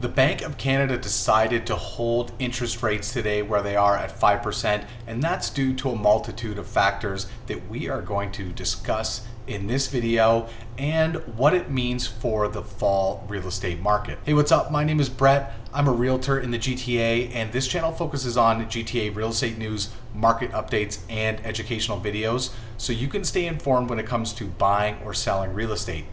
The Bank of Canada decided to hold interest rates today where they are at 5%, and that's due to a multitude of factors that we are going to discuss in this video and what it means for the fall real estate market. Hey, what's up? My name is Brett. I'm a realtor in the GTA, and this channel focuses on GTA real estate news, market updates, and educational videos so you can stay informed when it comes to buying or selling real estate.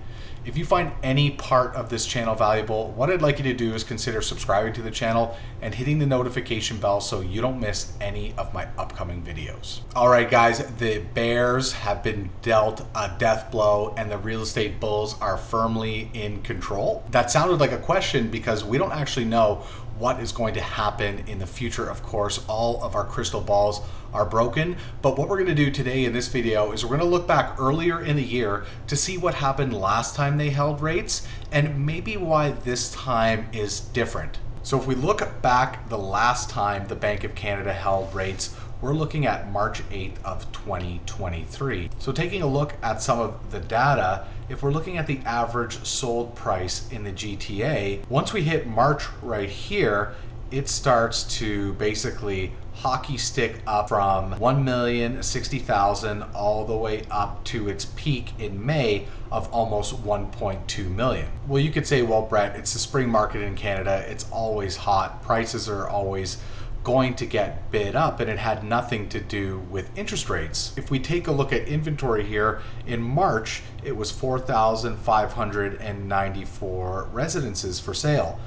If you find any part of this channel valuable, what I'd like you to do is consider subscribing to the channel and hitting the notification bell so you don't miss any of my upcoming videos. All right, guys, the bears have been dealt a death blow and the real estate bulls are firmly in control. That sounded like a question because we don't actually know what is going to happen in the future. Of course, all of our crystal balls are broken, but what we're going to do today in this video is we're going to look back earlier in the year to see what happened last time they held rates and maybe why this time is different. So if we look back the last time the Bank of Canada held rates, we're looking at March 8th of 2023. So taking a look at some of the data, if we're looking at the average sold price in the GTA, once we hit March right here, it starts to basically hockey stick up from 1,060,000 all the way up to its peak in May of almost 1.2 million. Well, you could say, well, Brett, it's the spring market in Canada. It's always hot. Prices are always going to get bid up, and it had nothing to do with interest rates. If we take a look at inventory here, in March, it was 4,594 residences for sale.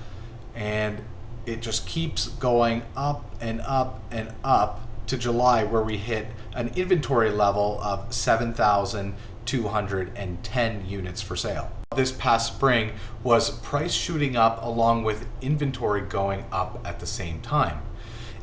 And it just keeps going up and up and up to July, where we hit an inventory level of 7,210 units for sale. This past spring was price shooting up along with inventory going up at the same time.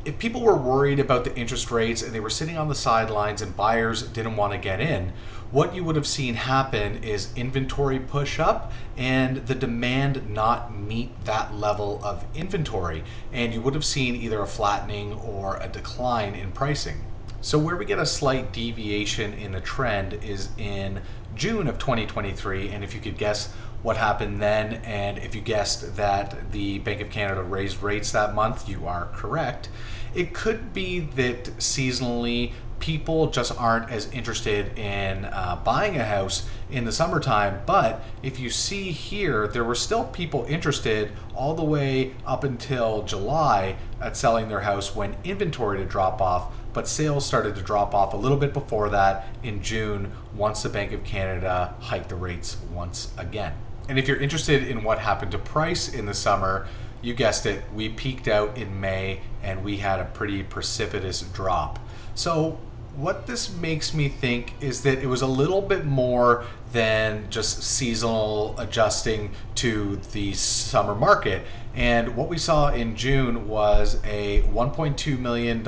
If people were worried about the interest rates and they were sitting on the sidelines and buyers didn't want to get in, what you would have seen happen is inventory push up and the demand not meet that level of inventory. And you would have seen either a flattening or a decline in pricing. So where we get a slight deviation in the trend is in June of 2023. And if you could guess what happened then, and if you guessed that the Bank of Canada raised rates that month, you are correct. It could be that seasonally people just aren't as interested in buying a house in the summertime, but if you see here, there were still people interested all the way up until July at selling their house when inventory to drop off, but sales started to drop off a little bit before that in June once the Bank of Canada hiked the rates once again. And if you're interested in what happened to price in the summer, you guessed it, we peaked out in May and we had a pretty precipitous drop. So what this makes me think is that it was a little bit more than just seasonal adjusting to the summer market. And what we saw in June was a $1.2 million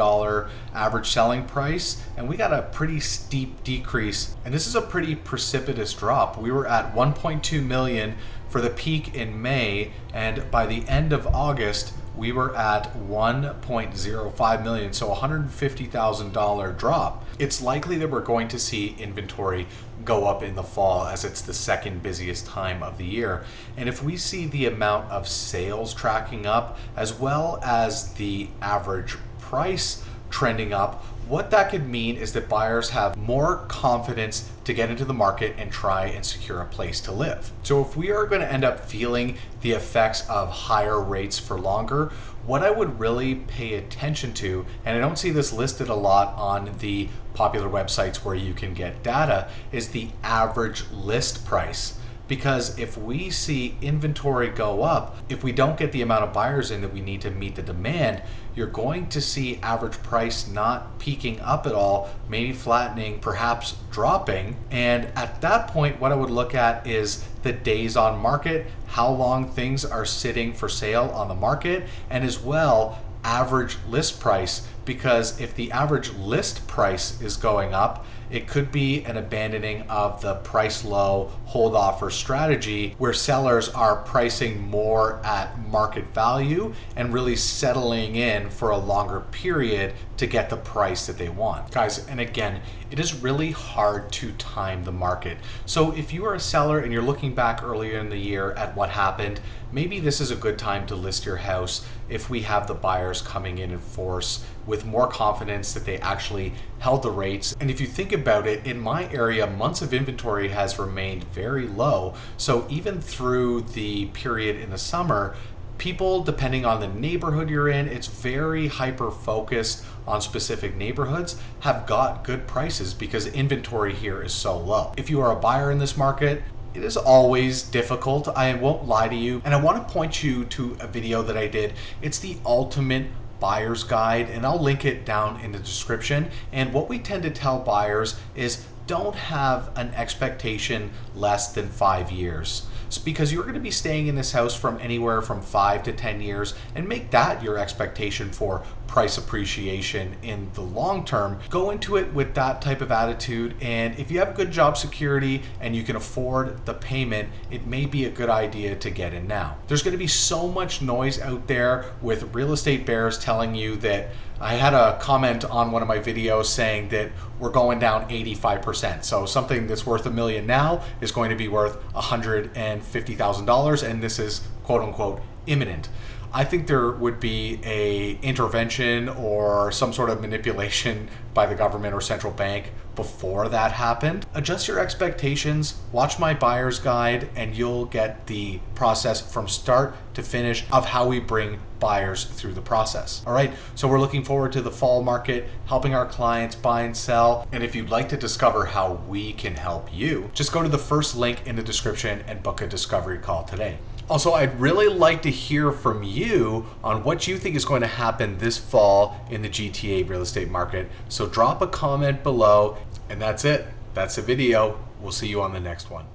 average selling price, and we got a pretty steep decrease. And this is a pretty precipitous drop. We were at 1.2 million for the peak in May, and by the end of August, we were at 1.05 million, so $150,000 drop. It's likely that we're going to see inventory go up in the fall as it's the second busiest time of the year. And if we see the amount of sales tracking up as well as the average price trending up, what that could mean is that buyers have more confidence to get into the market and try and secure a place to live. So if we are going to end up feeling the effects of higher rates for longer, what I would really pay attention to, and I don't see this listed a lot on the popular websites where you can get data, is the average list price. Because if we see inventory go up, if we don't get the amount of buyers in that we need to meet the demand, you're going to see average price not peaking up at all, maybe flattening, perhaps dropping. And at that point, what I would look at is the days on market, how long things are sitting for sale on the market, and as well, average list price, because if the average list price is going up, it could be an abandoning of the price low hold offer strategy where sellers are pricing more at market value and really settling in for a longer period to get the price that they want. Guys, and again, it is really hard to time the market. So if you are a seller and you're looking back earlier in the year at what happened, maybe this is a good time to list your house if we have the buyers coming in force with more confidence that they actually held the rates. And if you think about it, in my area, months of inventory has remained very low. So even through the period in the summer, people, depending on the neighborhood you're in, it's very hyper focused on specific neighborhoods, have got good prices because inventory here is so low. If you are a buyer in this market, it is always difficult, I won't lie to you. And I want to point you to a video that I did. It's the ultimate buyer's guide, and I'll link it down in the description. And what we tend to tell buyers is don't have an expectation less than 5 years. It's because you're going to be staying in this house from anywhere from 5 to 10 years, and make that your expectation for price appreciation in the long term. Go into it with that type of attitude, and if you have good job security and you can afford the payment, it may be a good idea to get in now. There's going to be so much noise out there with real estate bears telling you that. I had a comment on one of my videos saying that we're going down 85%. So something that's worth $1 million now is going to be worth $150,000, and this is quote unquote imminent. I think there would be a intervention or some sort of manipulation by the government or central bank before that happened. Adjust your expectations, watch my buyer's guide, and you'll get the process from start to finish of how we bring buyers through the process. All right, so we're looking forward to the fall market, helping our clients buy and sell. And if you'd like to discover how we can help you, just go to the first link in the description and book a discovery call today. Also, I'd really like to hear from you on what you think is going to happen this fall in the GTA real estate market. So drop a comment below, and that's it. That's the video. We'll see you on the next one.